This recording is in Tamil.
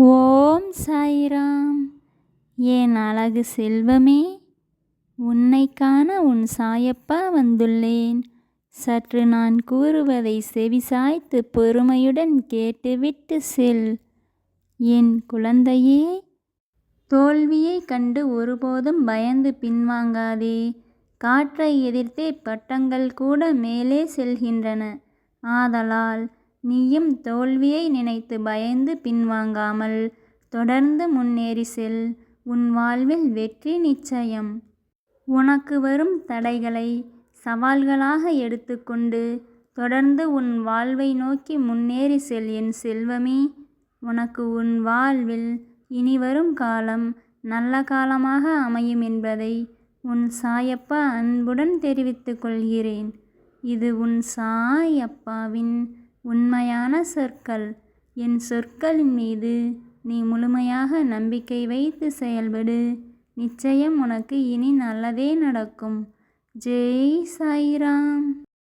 ஓம் சாய்ராம். என் அழகு செல்வமே, உன்னை காண உன் சாயப்பா வந்துள்ளேன். சற்று நான் கூறுவதை செவிசாய்த்து பொறுமையுடன் கேட்டுவிட்டு செல். என் குழந்தையே, தோல்வியை கண்டு ஒருபோதும் பயந்து பின்வாங்காதே. காற்றை எதிர்த்தே பட்டங்கள் கூட மேலே செல்கின்றன. ஆதலால் நீயும் தோல்வியை நினைத்து பயந்து பின்வாங்காமல் தொடர்ந்து முன்னேறி செல். உன் வாழ்வில் வெற்றி நிச்சயம். உனக்கு வரும் தடைகளை சவால்களாக எடுத்துக்கொண்டு தொடர்ந்து உன் வாழ்வை நோக்கி முன்னேறி செல் என் செல்வமே. உனக்கு உன் வாழ்வில் இனிவரும் காலம் நல்ல காலமாக அமையும் என்பதை உன் சாயப்பா அன்புடன் தெரிவித்துக் கொள்கிறேன். இது உன் சாயப்பாவின் உண்மையான சொற்கள். என் சொற்களின் மீது நீ முழுமையாக நம்பிக்கை வைத்து செயல்படு. நிச்சயம் உனக்கு இனி நல்லதே நடக்கும். ஜெய் சாய்ராம்.